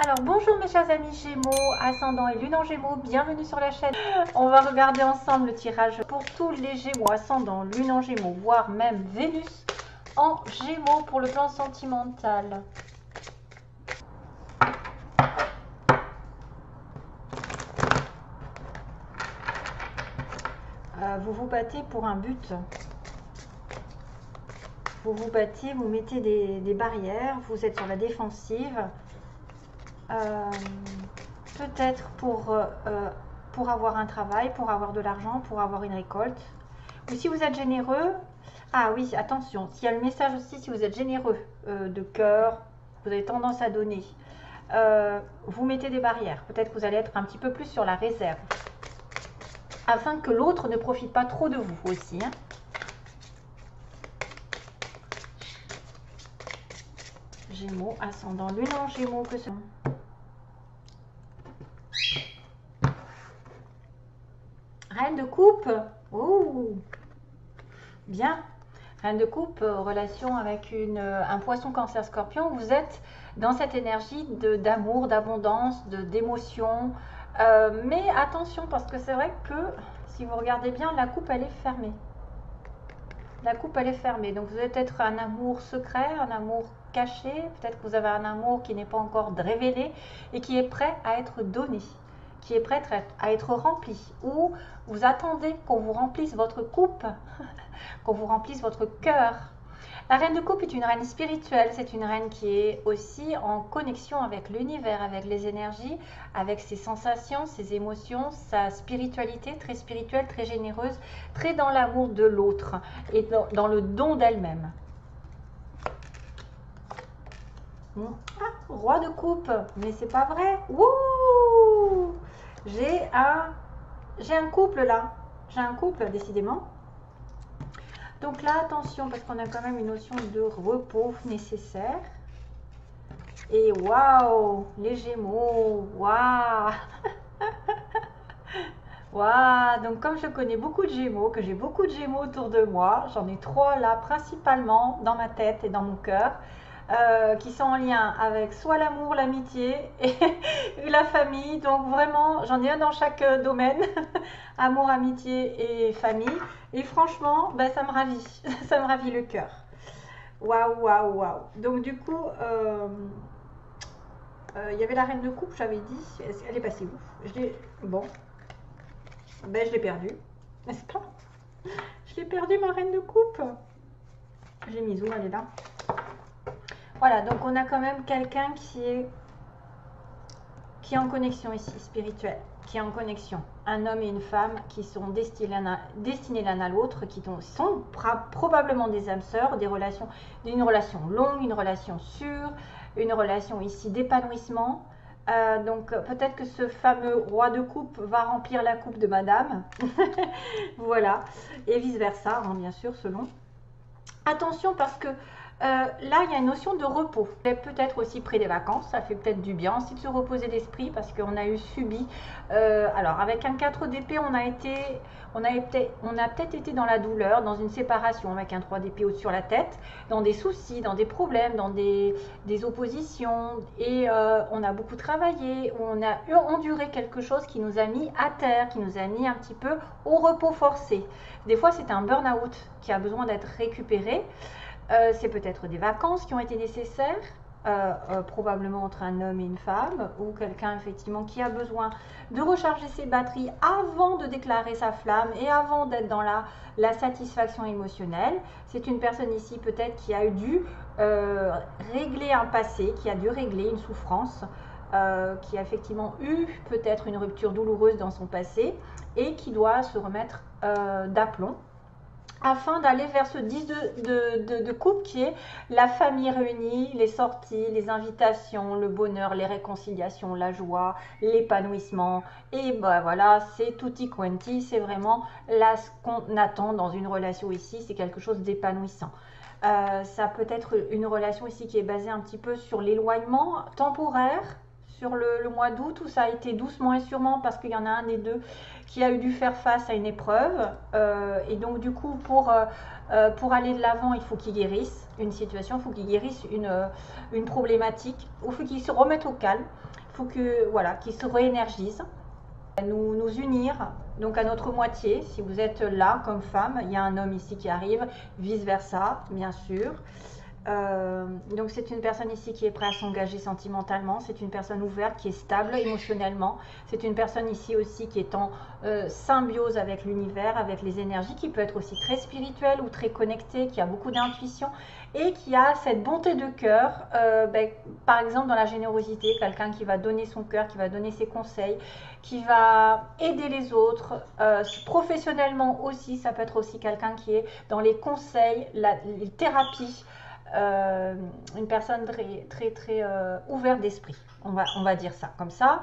Alors bonjour mes chers amis Gémeaux, ascendant et lune en Gémeaux, bienvenue sur la chaîne. On va regarder ensemble le tirage pour tous les Gémeaux, ascendant, lune en Gémeaux, voire même Vénus en Gémeaux pour le plan sentimental. Vous vous battez pour un but. Vous vous battez, vous mettez des barrières, vous êtes sur la défensive. Peut-être pour avoir un travail, pour avoir de l'argent, pour avoir une récolte. Ou si vous êtes généreux, ah oui, attention, s'il y a le message aussi, si vous êtes généreux de cœur, vous avez tendance à donner, vous mettez des barrières. Peut-être que vous allez être un petit peu plus sur la réserve, afin que l'autre ne profite pas trop de vous aussi. Hein. Gémeaux, ascendant, lune en Gémeaux, que ce... Reine de coupe, oh, bien. Reine de coupe, relation avec un poisson cancer scorpion, vous êtes dans cette énergie d'amour, d'abondance, d'émotion. Mais attention, parce que c'est vrai que si vous regardez bien, la coupe elle est fermée. La coupe elle est fermée, donc vous avez peut-être un amour secret, un amour caché, peut-être que vous avez un amour qui n'est pas encore révélé et qui est prêt à être donné, qui est prêt à être rempli, ou vous attendez qu'on vous remplisse votre coupe, qu'on vous remplisse votre cœur. La reine de coupe est une reine spirituelle, c'est une reine qui est aussi en connexion avec l'univers, avec les énergies, avec ses sensations, ses émotions, sa spiritualité, très spirituelle, très généreuse, très dans l'amour de l'autre et dans le don d'elle-même. Ah, roi de coupe, mais c'est pas vrai. Wouh! J'ai un couple là, j'ai un couple décidément. Donc là, attention, parce qu'on a quand même une notion de repos nécessaire. Et waouh, les Gémeaux, waouh. Waouh, donc comme je connais beaucoup de Gémeaux, que j'ai beaucoup de Gémeaux autour de moi, j'en ai 3 là principalement dans ma tête et dans mon cœur, qui sont en lien avec soit l'amour, l'amitié et la famille. Donc vraiment, j'en ai un dans chaque domaine, amour, amitié et famille. Et franchement, ben, ça me ravit, ça me ravit le cœur. Waouh, waouh, waouh. Donc du coup, il y avait la reine de coupe, j'avais dit, elle est passée où? Bon, ben je l'ai perdue, n'est-ce pas? Je l'ai perdue, ma reine de coupe. J'ai mis où? Elle est là. Voilà, donc on a quand même quelqu'un qui est en connexion ici, spirituelle, qui est en connexion. Un homme et une femme qui sont destinés l'un à l'autre, qui sont probablement des âmes sœurs, une relation longue, une relation sûre, une relation ici d'épanouissement. Donc peut-être que ce fameux roi de coupe va remplir la coupe de madame. Voilà, et vice versa, hein, bien sûr, selon. Attention parce que là, il y a une notion de repos. Peut-être aussi près des vacances, ça fait peut-être du bien aussi de se reposer l'esprit parce qu'on a eu subi. Alors, avec un 4 d'épée, on a peut-être été dans la douleur, dans une séparation avec un 3 d'épée au-dessus sur la tête, dans des soucis, dans des problèmes, dans des oppositions. Et on a beaucoup travaillé, on a enduré quelque chose qui nous a mis à terre, qui nous a mis un petit peu au repos forcé. Des fois, c'est un burn-out qui a besoin d'être récupéré. C'est peut-être des vacances qui ont été nécessaires, probablement entre un homme et une femme, ou quelqu'un effectivement qui a besoin de recharger ses batteries avant de déclarer sa flamme et avant d'être dans la satisfaction émotionnelle. C'est une personne ici peut-être qui a dû régler un passé, qui a dû régler une souffrance, qui a effectivement eu peut-être une rupture douloureuse dans son passé et qui doit se remettre d'aplomb, afin d'aller vers ce 10 de coupe qui est la famille réunie, les sorties, les invitations, le bonheur, les réconciliations, la joie, l'épanouissement. Et ben voilà, c'est tutti quanti, c'est vraiment là ce qu'on attend dans une relation ici, c'est quelque chose d'épanouissant. Ça peut être une relation ici qui est basée un petit peu sur l'éloignement temporaire, sur le mois d'août où ça a été doucement et sûrement parce qu'il y en a un des deux qui a dû faire face à une épreuve et donc du coup pour aller de l'avant il faut qu'il guérisse une situation, il faut qu'il guérisse une problématique, il faut qu'il se remette au calme faut que, voilà, qu'il se réénergise. Nous unir donc à notre moitié. Si vous êtes là comme femme, il y a un homme ici qui arrive, vice versa, bien sûr. Donc c'est une personne ici qui est prête à s'engager sentimentalement, c'est une personne ouverte qui est stable émotionnellement, c'est une personne ici aussi qui est en symbiose avec l'univers, avec les énergies, qui peut être aussi très spirituelle ou très connectée, qui a beaucoup d'intuition et qui a cette bonté de cœur, par exemple dans la générosité, quelqu'un qui va donner son cœur, qui va donner ses conseils, qui va aider les autres, professionnellement aussi, ça peut être aussi quelqu'un qui est dans les conseils, les thérapies, une personne très ouverte d'esprit, on va dire ça comme ça.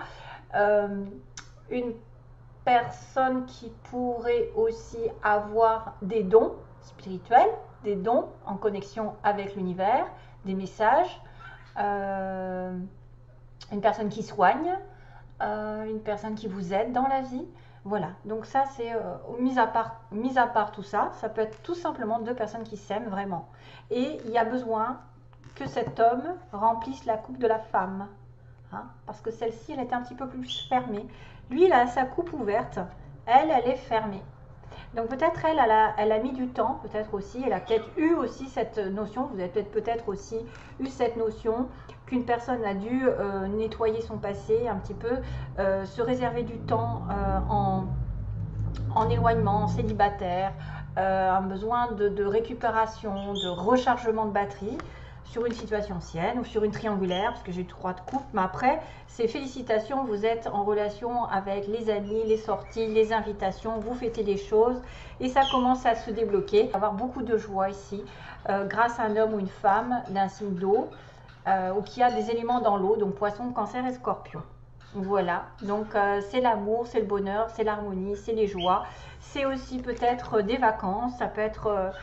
Une personne qui pourrait aussi avoir des dons spirituels, des dons en connexion avec l'univers, des messages, une personne qui soigne, une personne qui vous aide dans la vie. Voilà, donc ça c'est mis à part tout ça, ça peut être tout simplement deux personnes qui s'aiment vraiment. Et il y a besoin que cet homme remplisse la coupe de la femme, hein, parce que celle-ci elle était un petit peu plus fermée. Lui il a sa coupe ouverte, elle est fermée. Donc peut-être elle a mis du temps, peut-être aussi, elle a peut-être eu aussi cette notion, vous avez peut-être aussi eu cette notion qu'une personne a dû nettoyer son passé un petit peu, se réserver du temps en éloignement, en célibataire, un besoin de récupération, de rechargement de batterie sur une situation ancienne ou sur une triangulaire, parce que j'ai eu 3 de coupe, mais après, c'est félicitations, vous êtes en relation avec les amis, les sorties, les invitations, vous fêtez les choses, et ça commence à se débloquer, avoir beaucoup de joie ici, grâce à un homme ou une femme d'un signe d'eau, ou qui a des éléments dans l'eau, donc poisson, cancer et scorpion. Voilà, donc c'est l'amour, c'est le bonheur, c'est l'harmonie, c'est les joies, c'est aussi peut-être des vacances, ça peut être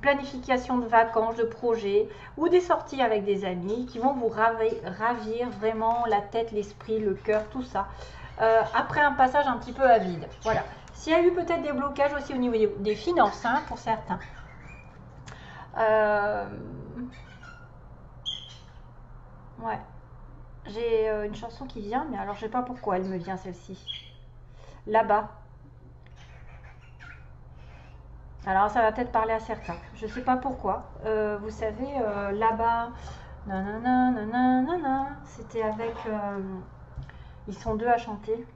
planification de vacances, de projets ou des sorties avec des amis qui vont vous ravir vraiment la tête, l'esprit, le cœur, tout ça, après un passage un petit peu à vide. Voilà, s'il y a eu peut-être des blocages aussi au niveau des finances, hein, pour certains. Ouais. J'ai une chanson qui vient, mais alors je sais pas pourquoi elle me vient celle-ci. Là-bas. Alors ça va peut-être parler à certains. Je sais pas pourquoi. Vous savez, là-bas, nanana, nanana, nanana, c'était avec. Ils sont deux à chanter.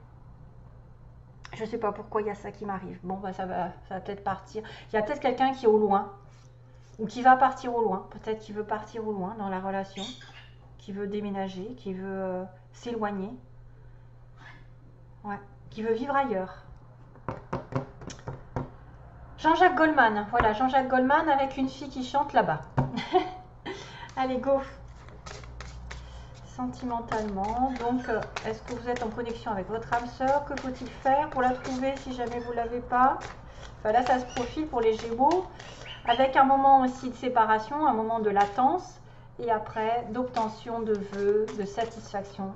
Je sais pas pourquoi il y a ça qui m'arrive. Bon, bah ça va peut-être partir. Il y a peut-être quelqu'un qui est au loin, ou qui va partir au loin. Peut-être qu'il veut partir au loin dans la relation, qui veut déménager, qui veut s'éloigner. Ouais, qui veut vivre ailleurs. Jean-Jacques Goldman, voilà, Jean-Jacques Goldman avec une fille qui chante là-bas. Allez, go. Sentimentalement, donc, est-ce que vous êtes en connexion avec votre âme sœur? Que faut-il faire pour la trouver si jamais vous ne l'avez pas? Enfin, là, ça se profile pour les Gémeaux, avec un moment aussi de séparation, un moment de latence, et après, d'obtention de vœux, de satisfaction.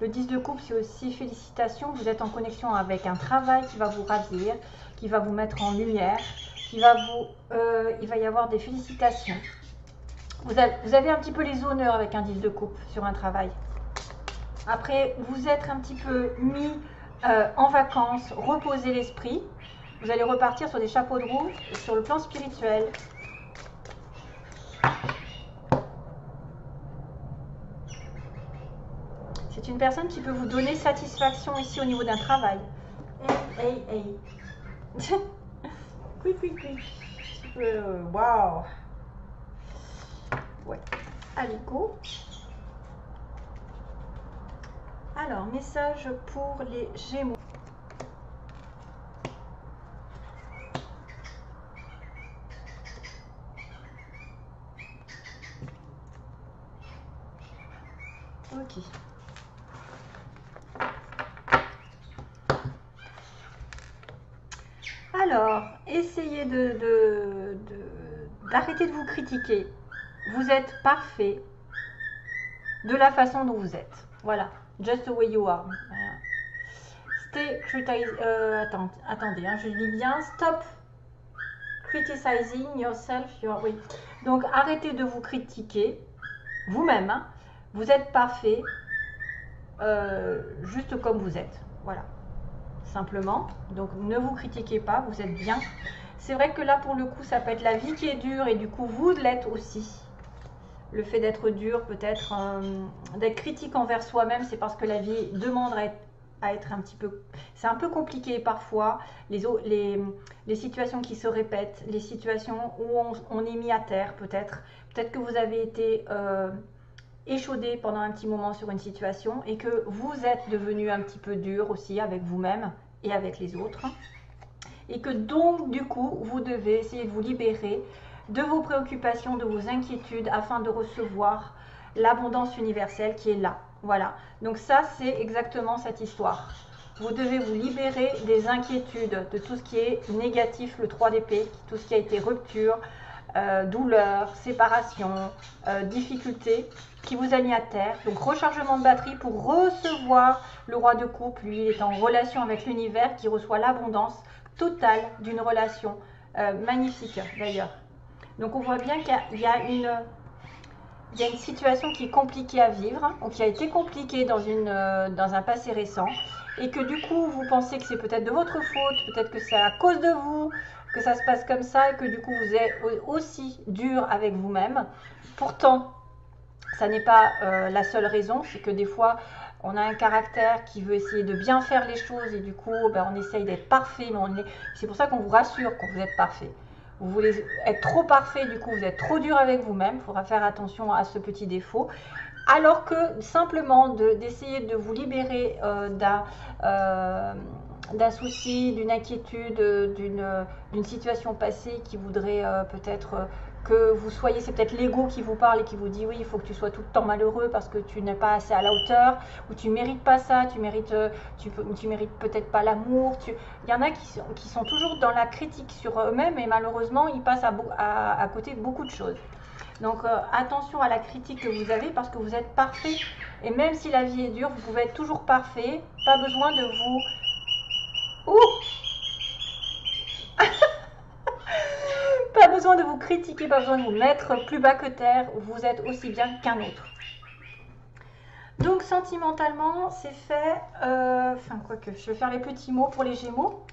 Le 10 de coupe, c'est aussi félicitations, vous êtes en connexion avec un travail qui va vous ravir, qui va vous mettre en lumière, il va y avoir des félicitations. Vous avez un petit peu les honneurs avec un 10 de coupe sur un travail. Après, vous êtes un petit peu mis en vacances, reposez l'esprit. Vous allez repartir sur des chapeaux de roue sur le plan spirituel. C'est une personne qui peut vous donner satisfaction ici au niveau d'un travail. Hey. Oui. Waouh. Ouais. Allez, go. Alors, message pour les Gémeaux. Ok. Alors, essayez d'arrêter de vous critiquer. Vous êtes parfait de la façon dont vous êtes. Voilà. Just the way you are. Stay criticizing. Attendez, hein, je lis bien. Stop criticizing yourself. Oui. Donc, arrêtez de vous critiquer vous-même. Hein. Vous êtes parfait juste comme vous êtes. Voilà, simplement. Donc ne vous critiquez pas, vous êtes bien. C'est vrai que là, pour le coup, ça peut être la vie qui est dure et du coup, vous l'êtes aussi. Le fait d'être dur, peut-être d'être critique envers soi-même, c'est parce que la vie demande à être un petit peu... C'est un peu compliqué parfois, les situations qui se répètent, les situations où on est mis à terre peut-être. Peut-être que vous avez été échaudé pendant un petit moment sur une situation et que vous êtes devenu un petit peu dur aussi avec vous-même et avec les autres. Et que donc, du coup, vous devez essayer de vous libérer de vos préoccupations, de vos inquiétudes, afin de recevoir l'abondance universelle qui est là. Voilà. Donc ça, c'est exactement cette histoire. Vous devez vous libérer des inquiétudes, de tout ce qui est négatif, le 3 d'épée, tout ce qui a été rupture, douleur, séparation, difficulté, qui vous a mis à terre. Donc rechargement de batterie pour recevoir le roi de coupe. Lui, il est en relation avec l'univers qui reçoit l'abondance totale d'une relation magnifique d'ailleurs. Donc on voit bien qu'il y a une situation qui est compliquée à vivre, ou qui a été compliquée dans un passé récent, et que du coup vous pensez que c'est peut-être de votre faute, peut-être que c'est à cause de vous, que ça se passe comme ça, et que du coup vous êtes aussi dur avec vous-même. Pourtant, ça n'est pas la seule raison, c'est que des fois on a un caractère qui veut essayer de bien faire les choses, et du coup on essaye d'être parfait, mais c'est pour ça qu'on vous rassure quand vous êtes parfait. Vous voulez être trop parfait, du coup vous êtes trop dur avec vous-même, il faudra faire attention à ce petit défaut. Alors que simplement d'essayer de vous libérer d'un souci, d'une inquiétude, d'une situation passée qui voudrait peut-être que vous soyez, c'est peut-être l'ego qui vous parle et qui vous dit oui, il faut que tu sois tout le temps malheureux parce que tu n'es pas assez à la hauteur, ou tu mérites pas ça, tu mérites peut-être pas l'amour. Il y en a qui sont toujours dans la critique sur eux-mêmes, et malheureusement ils passent à côté de beaucoup de choses. Donc attention à la critique que vous avez, parce que vous êtes parfait, et même si la vie est dure, vous pouvez être toujours parfait. Pas besoin de vous... Pas besoin de vous critiquer, pas besoin de vous mettre plus bas que terre. Vous êtes aussi bien qu'un autre. Donc sentimentalement, c'est fait. Enfin, quoique, je vais faire les petits mots pour les Gémeaux.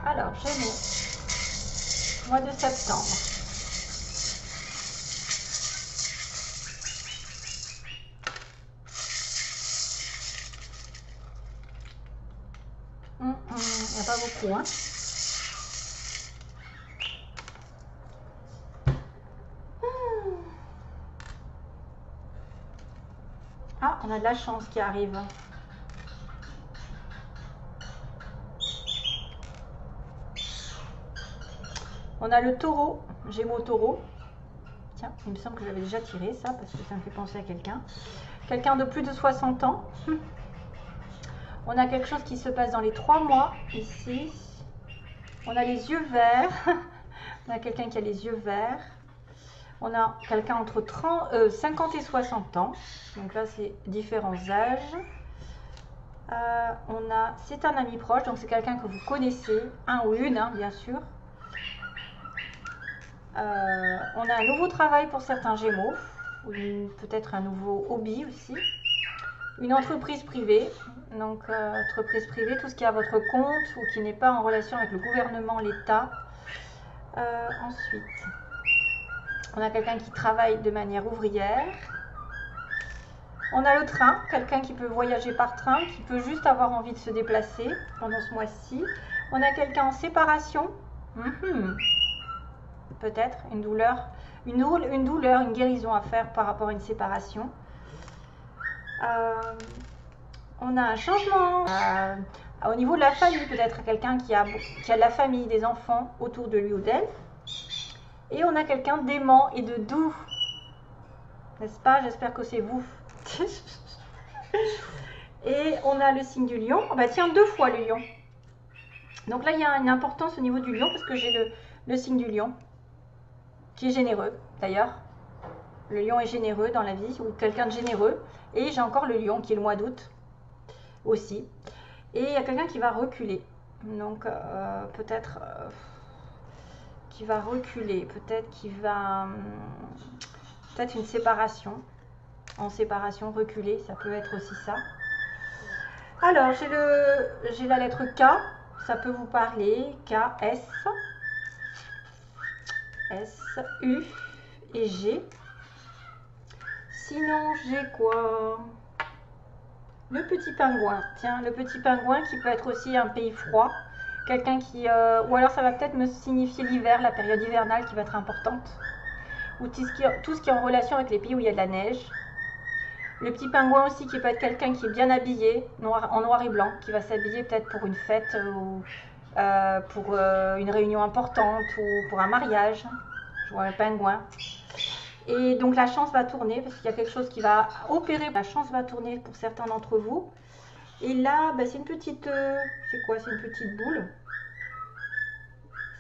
Alors, Gémeaux, mois de septembre. Il n'y a pas beaucoup, hein. Ah, on a de la chance qui arrive. On a le taureau, Gémeaux taureau. Tiens, il me semble que j'avais déjà tiré ça, parce que ça me fait penser à quelqu'un. Quelqu'un de plus de 60 ans. On a quelque chose qui se passe dans les 3 mois, ici. On a les yeux verts. On a quelqu'un qui a les yeux verts. On a quelqu'un entre 50 et 60 ans. Donc là, c'est différents âges. C'est un ami proche, donc c'est quelqu'un que vous connaissez, un ou une, hein, bien sûr. On a un nouveau travail pour certains Gémeaux, ou peut-être un nouveau hobby aussi. Une entreprise privée, donc entreprise privée, tout ce qui est à votre compte ou qui n'est pas en relation avec le gouvernement, l'État. Ensuite, on a quelqu'un qui travaille de manière ouvrière. On a le train, quelqu'un qui peut voyager par train, qui peut juste avoir envie de se déplacer pendant ce mois-ci. On a quelqu'un en séparation. Peut-être une douleur, une guérison à faire par rapport à une séparation. On a un changement au niveau de la famille, peut-être quelqu'un qui a de la famille, des enfants autour de lui ou d'elle. Et on a quelqu'un d'aimant et de doux, n'est-ce pas? J'espère que c'est vous. Et on a le signe du lion. Oh bah tiens, 2 fois le lion. Donc là, il y a une importance au niveau du lion, parce que j'ai le signe du lion, qui est généreux d'ailleurs. Le lion est généreux dans la vie, ou quelqu'un de généreux. Et j'ai encore le lion qui est le mois d'août aussi. Et il y a quelqu'un qui va reculer. Donc peut-être qu'il va reculer, peut-être qu'il va... peut-être une séparation. En séparation, reculer, ça peut être aussi ça. Alors, j'ai la lettre K, ça peut vous parler. K, S, S, U et G. Sinon, j'ai quoi? Le petit pingouin. Tiens, le petit pingouin qui peut être aussi un pays froid. Quelqu'un qui... ou alors ça va peut-être me signifier l'hiver, la période hivernale qui va être importante. Ou tout ce qui est en relation avec les pays où il y a de la neige. Le petit pingouin aussi qui peut être quelqu'un qui est bien habillé, en noir et blanc, qui va s'habiller peut-être pour une fête ou pour une réunion importante ou pour un mariage. Je vois un pingouin. Et donc la chance va tourner parce qu'il y a quelque chose qui va opérer. La chance va tourner pour certains d'entre vous. Et là, bah, c'est une petite... c'est quoi? C'est une petite boule.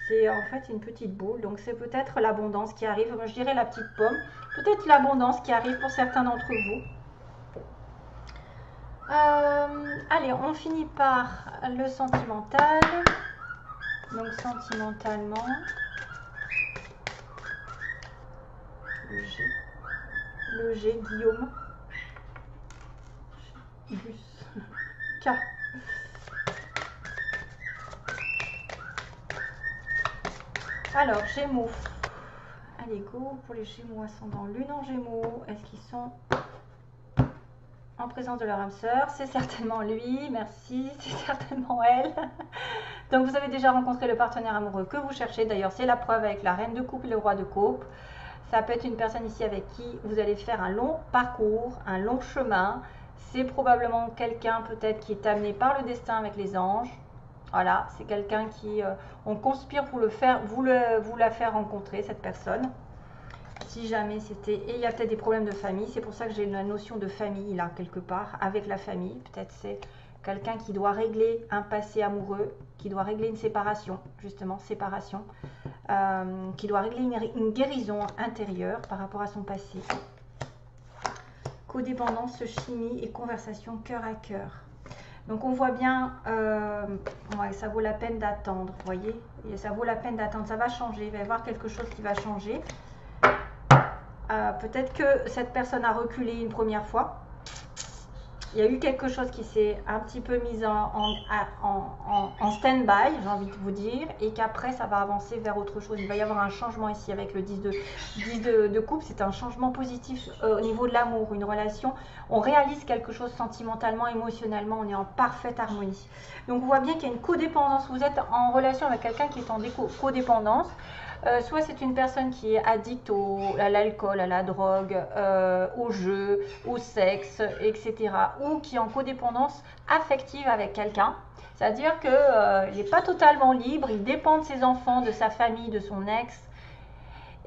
C'est en fait une petite boule. Donc c'est peut-être l'abondance qui arrive. Moi, je dirais la petite pomme. Peut-être l'abondance qui arrive pour certains d'entre vous. Allez, on finit par le sentimental. Donc sentimentalement, le G, Guillaume, Gus, K. Alors, Gémeaux. Allez, go pour les Gémeaux ascendant Lune en Gémeaux. Est-ce qu'ils sont en présence de leur âme sœur? C'est certainement lui, merci, c'est certainement elle. Donc vous avez déjà rencontré le partenaire amoureux que vous cherchez. D'ailleurs, c'est la preuve avec la reine de coupe et le roi de coupe. Ça peut être une personne ici avec qui vous allez faire un long parcours, un long chemin. C'est probablement quelqu'un peut-être qui est amené par le destin avec les anges. Voilà, c'est quelqu'un qui... on conspire pour vous la faire rencontrer, cette personne. Si jamais c'était... Et il y a peut-être des problèmes de famille. C'est pour ça que j'ai la notion de famille là, quelque part, avec la famille. Peut-être c'est quelqu'un qui doit régler un passé amoureux, qui doit régler une séparation, justement, séparation. Qui doit régler une guérison intérieure par rapport à son passé. Codépendance, chimie et conversation cœur à cœur. Donc on voit bien, ouais, ça vaut la peine d'attendre, vous voyez, et ça vaut la peine d'attendre, ça va changer, il va y avoir quelque chose qui va changer. Peut-être que cette personne a reculé une première fois. Il y a eu quelque chose qui s'est un petit peu mis en stand-by, j'ai envie de vous dire, et qu'après ça va avancer vers autre chose. Il va y avoir un changement ici avec le 10 de coupe, c'est un changement positif au niveau de l'amour, une relation. On réalise quelque chose sentimentalement, émotionnellement, on est en parfaite harmonie. Donc on voit bien qu'il y a une codépendance, vous êtes en relation avec quelqu'un qui est en codépendance. Soit c'est une personne qui est addicte à l'alcool, à la drogue, au jeu, au sexe, etc. Ou qui est en codépendance affective avec quelqu'un. C'est-à-dire qu'il n'est pas totalement libre, il dépend de ses enfants, de sa famille, de son ex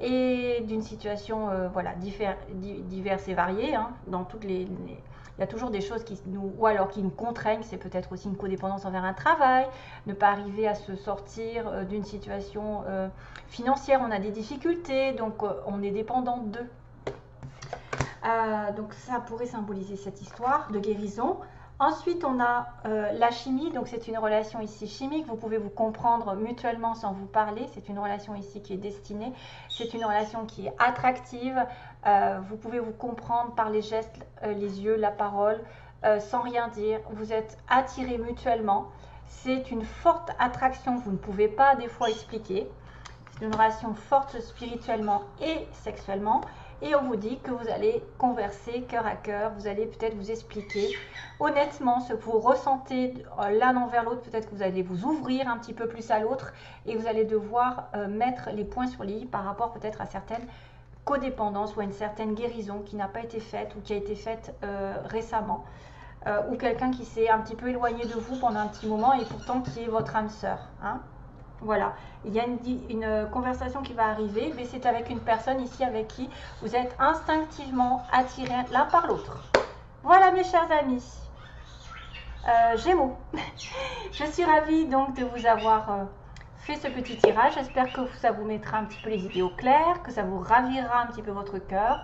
et d'une situation voilà, diverses et variées. Hein, dans toutes les... Il y a toujours des choses qui nous, ou alors qui nous contraignent, c'est peut-être aussi une codépendance envers un travail, ne pas arriver à se sortir d'une situation financière, on a des difficultés, donc on est dépendant d'eux. Donc ça pourrait symboliser cette histoire de guérison. Ensuite, on a la chimie, donc c'est une relation ici chimique, vous pouvez vous comprendre mutuellement sans vous parler, c'est une relation ici qui est destinée, c'est une relation qui est attractive, vous pouvez vous comprendre par les gestes, les yeux, la parole, sans rien dire, vous êtes attirés mutuellement, c'est une forte attraction, vous ne pouvez pas des fois expliquer, c'est une relation forte spirituellement et sexuellement. Et on vous dit que vous allez converser cœur à cœur, vous allez peut-être vous expliquer honnêtement ce que vous ressentez l'un envers l'autre, peut-être que vous allez vous ouvrir un petit peu plus à l'autre et vous allez devoir mettre les points sur les i par rapport peut-être à certaines codépendances ou à une certaine guérison qui n'a pas été faite ou qui a été faite récemment. Ou quelqu'un qui s'est un petit peu éloigné de vous pendant un petit moment et pourtant qui est votre âme sœur. Hein. Voilà, il y a une conversation qui va arriver, mais c'est avec une personne ici avec qui vous êtes instinctivement attirés l'un par l'autre. Voilà mes chers amis, Gémeaux. Je suis ravie donc de vous avoir fait ce petit tirage. J'espère que ça vous mettra un petit peu les idées au clair, que ça vous ravira un petit peu votre cœur.